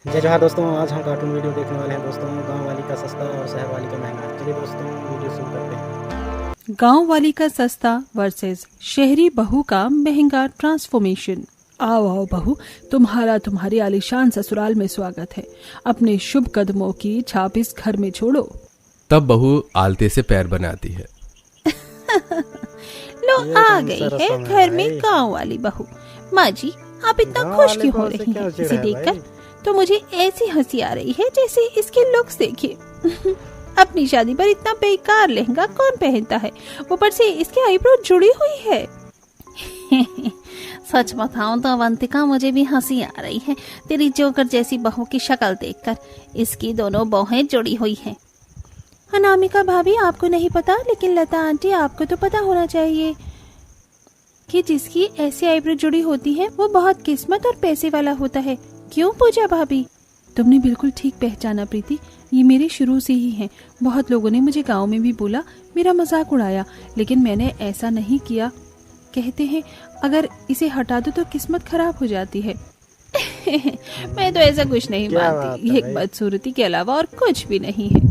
जय जोहार दोस्तों, आज हम कार्टून वीडियो देखने वाले हैं दोस्तों। गांव वाली का सस्ता और शहर वाली का महंगा। चलिए दोस्तों वीडियो शुरू करते हैं। गांव वाली का सस्ता वर्सेस शहरी बहू का महंगा ट्रांसफॉर्मेशन। आओ आओ बहू, तुम्हारी आलीशान ससुराल में स्वागत है। अपने शुभ कदमों की छाप इस घर में छोड़ो। तब बहू आलते से पैर बनाती है। लो आ गई है घर में गांव वाली बहू। माँ जी, आप इतना खुश क्यों हो रही हैं? इसे देखकर तो मुझे ऐसी हंसी आ रही है जैसे इसके लुक्स देखिए। अपनी शादी पर इतना बेकार लहंगा कौन पहनता है? ऊपर से इसके आईब्रो जुड़ी हुई है। सच बताऊं तो अवंतिका, मुझे भी हंसी आ रही है तेरी जोकर जैसी बहू की शक्ल देखकर। इसकी दोनों बाहें जुड़ी हुई हैं। अनामिका भाभी, आपको नहीं पता, लेकिन लता आंटी आपको तो पता होना चाहिए कि जिसकी ऐसी आईब्रो जुड़ी होती है वो बहुत किस्मत और पैसे वाला होता है। क्यों पूजा भाभी? तुमने बिल्कुल ठीक पहचाना प्रीति, ये मेरे शुरू से ही हैं। बहुत लोगों ने मुझे गांव में भी बोला, मेरा मजाक उड़ाया, लेकिन मैंने ऐसा नहीं किया। कहते हैं अगर इसे हटा दो तो किस्मत खराब हो जाती है। मैं तो ऐसा कुछ नहीं मानती, ये एक बदसूरती के अलावा और कुछ भी नहीं है।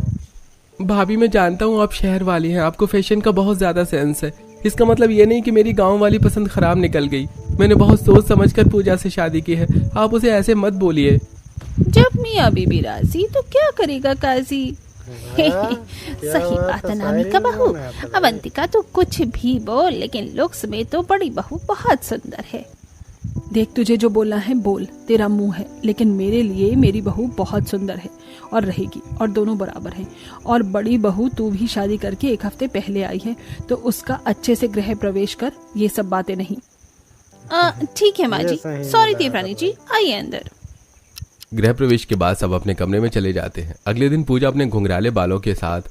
भाभी, मैं जानता हूँ आप शहर वाली हैं, आपको फैशन का बहुत ज्यादा सेंस है। इसका मतलब ये नहीं कि मेरी गांव वाली पसंद खराब निकल गई। मैंने बहुत सोच समझकर पूजा से शादी की है, आप उसे ऐसे मत बोलिए। जब मियाँ बीबी राजी तो क्या करेगा काजी। सही बात अनामिका बहू। अवंतिका तो कुछ भी बोल, लेकिन लुक्स में तो बड़ी बहू बहुत सुंदर है। देख, तुझे जो बोलना है बोल, तेरा मुंह है, लेकिन मेरे लिए मेरी बहू बहुत सुंदर है और रहेगी, और दोनों बराबर हैं। और बड़ी बहू तू भी शादी करके 1 हफ्ते पहले आई है, तो उसका अच्छे से गृह प्रवेश कर, ये सब बातें नहीं। ठीक है माँ जी, सॉरी देवरानी जी, आइए अंदर। गृह प्रवेश के बाद सब अपने कमरे में चले जाते हैं। अगले दिन पूजा अपने घुंघराले बालों के साथ,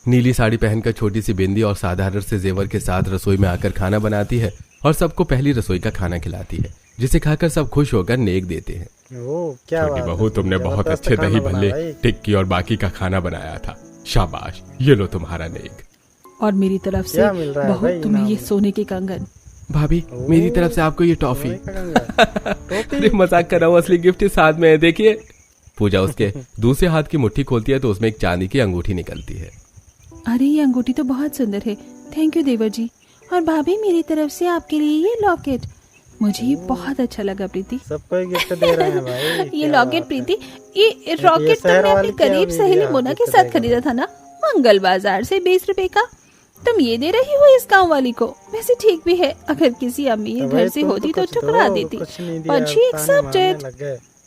नीली साड़ी पहनकर, छोटी सी बिंदी और साधारण से जेवर के साथ रसोई में आकर खाना बनाती है और सबको पहली रसोई का खाना खिलाती है, जिसे खाकर सब खुश होकर नेक देते हैं। छोटी बहू, तुमने बहुत अच्छे दही भल्ले, टिक्की और बाकी का खाना बनाया था। शाबाश, ये लो तुम्हारा नेक। और मेरी तरफ से बहू तुम्हें ये सोने के कंगन। भाभी, मेरी तरफ से आपको ये टॉफी। अरे मजाक कर रहा हूँ, असली गिफ्ट साथ में है, देखिए। पूजा उसके दूसरे हाथ की मुट्ठी खोलती है तो उसमें एक चांदी की अंगूठी निकलती है। अरे ये अंगूठी तो बहुत सुंदर है, थैंक यू देवर जी। और भाभी, मेरी तरफ से आपके लिए ये लॉकेट, मुझे ये बहुत अच्छा लगा प्रीति। सबको गिफ्ट दे रहे हैं भाई। ये लॉकेट प्रीति, ये रॉकेट तुमने अपनी करीब सहेली मोना के साथ खरीदा था ना, मंगल बाजार से 20 रुपए का। तुम ये दे रही हो इस गाँव वाली को? वैसे ठीक भी है, अगर किसी अमीर घर से होती तो ठुकरा देती।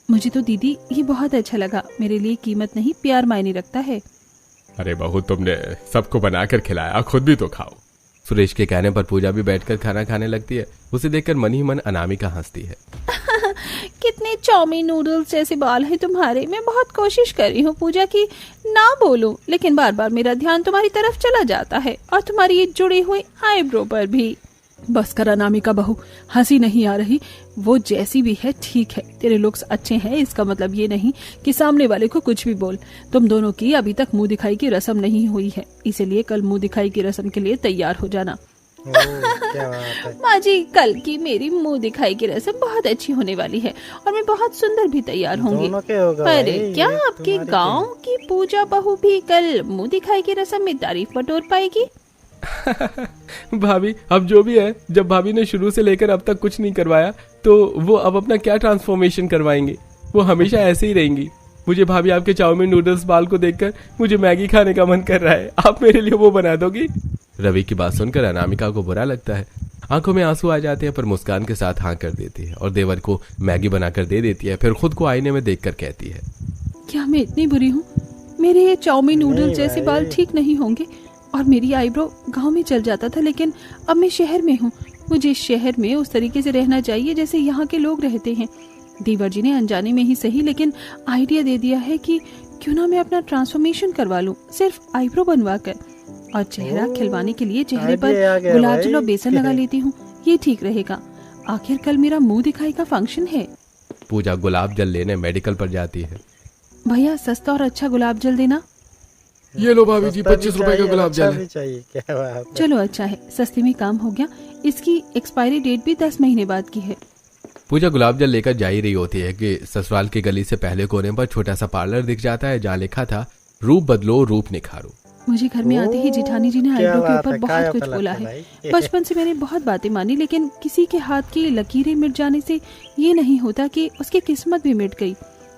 मुझे तो दीदी ये बहुत अच्छा लगा। मेरे लिए कीमत नहीं, प्यार मायने रखता है। अरे बहू, तुमने सबको बनाकर खिलाया, खुद भी तो खाओ। सुरेश के कहने पर पूजा भी बैठकर खाना खाने लगती है। उसे देखकर मन ही मन अनामिका हंसती है। कितने चाउमीन नूडल्स जैसे बाल हैं तुम्हारे। मैं बहुत कोशिश कर रही हूँ पूजा की ना बोलूं, लेकिन बार बार मेरा ध्यान तुम्हारी तरफ चला जाता है, और तुम्हारी ये जुड़ी हुई आईब्रो पर भी। बस कर अनामिका बहू, हंसी नहीं आ रही। वो जैसी भी है ठीक है, तेरे लुक्स अच्छे हैं, इसका मतलब ये नहीं कि सामने वाले को कुछ भी बोल। तुम दोनों की अभी तक मुंह दिखाई की रस्म नहीं हुई है, इसीलिए कल मुंह दिखाई की रस्म के लिए तैयार हो जाना। माँ जी, कल की मेरी मुंह दिखाई की रस्म बहुत अच्छी होने वाली है और मैं बहुत सुंदर भी तैयार होंगी। पर क्या आपके गांव की पूजा बहू भी कल मुंह दिखाई की रस्म में तारीफ बटोर पाएगी? भाभी, अब जो भी है, जब भाभी ने शुरू से लेकर अब तक कुछ नहीं करवाया तो वो अब अपना क्या ट्रांसफॉर्मेशन करवाएंगे? वो हमेशा ऐसे ही रहेंगी। मुझे भाभी आपके चाउमीन नूडल्स बाल को देखकर मुझे मैगी खाने का मन कर रहा है। आप मेरे लिए वो बना दोगी? रवि की बात सुनकर अनामिका को बुरा लगता है। आंखों में आंसू आ जाते हैं, पर मुस्कान के साथ हाँ कर देती है और देवर को मैगी बनाकर दे देती है। फिर खुद को आईने में देखकर कहती है, क्या मैं इतनी बुरी हूँ? मेरे ये चाउमीन नूडल्स जैसे बाल ठीक नहीं होंगे, और मेरी आईब्रो गांव में चल जाता था, लेकिन अब मैं शहर में हूँ। मुझे शहर में उस तरीके से रहना चाहिए जैसे यहाँ के लोग रहते हैं। देवर जी ने अनजाने में ही सही, लेकिन आइडिया दे दिया है कि क्यों ना मैं अपना ट्रांसफॉर्मेशन करवा लूं, सिर्फ आईब्रो बनवा कर, और चेहरा खिलवाने के लिए चेहरे पर गुलाब जल और बेसन लगा लेती हूँ। ये ठीक रहेगा। आखिर कल मेरा मुंह दिखाई का फंक्शन है। पूजा गुलाब जल लेने मेडिकल पर जाती है। भैया, सस्ता और अच्छा गुलाब जल देना। ये लो भाभी जी, 25 रुपए का गुलाब जल है। चलो अच्छा है, सस्ते में काम हो गया। इसकी एक्सपायरी डेट भी 10 महीने बाद की है। पूजा गुलाब जल लेकर जा ही रही होती है कि ससुराल की गली से पहले कोने पर छोटा सा पार्लर दिख जाता है जहाँ लिखा था रूप बदलो रूप निखारो। मुझे घर में आते ही जेठानी जी ने क्या आईब्रो के बात ऊपर है, बहुत काया कुछ पलट बोला है है। भाई। बचपन से मैंने बहुत बातें मानी, लेकिन किसी के हाथ की लकीरें मिट जाने से ये नहीं होता कि उसकी किस्मत भी मिट गई।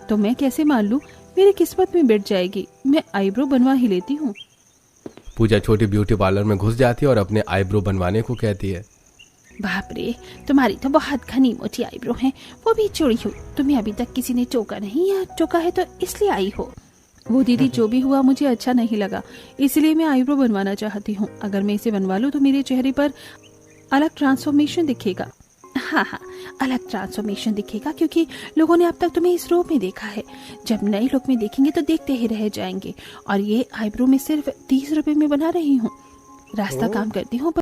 तो मैं कैसे मान लूं मेरी किस्मत में मिट जाएगी? मैं आईब्रो बनवा ही लेती हूँ। पूजा छोटी ब्यूटी पार्लर में घुस जाती है और अपने आईब्रो बनवाने को कहती है। बाप रे, तुम्हारी तो बहुत घनी मोटी आईब्रो है, वो भी चौड़ी हुई। तुम्हें अभी तक किसी ने टोका नहीं, या टोका है तो इसलिए आई हो। वो दीदी जो भी हुआ मुझे अच्छा नहीं लगा, इसलिए मैं आईब्रो बनवाना चाहती हूँ। अगर मैं इसे बनवा लूँ तो मेरे चेहरे पर अलग ट्रांसफॉर्मेशन दिखेगा। हाँ हाँ, अलग ट्रांसफॉर्मेशन दिखेगा, क्योंकि लोगों ने अब तक तुम्हें इस रूप में देखा है। जब नए लुक में देखेंगे तो देखते ही रह जाएंगे। और ये आईब्रो में सिर्फ 30 रुपए में बना रही हूँ। रास्ता काम करती हूँ।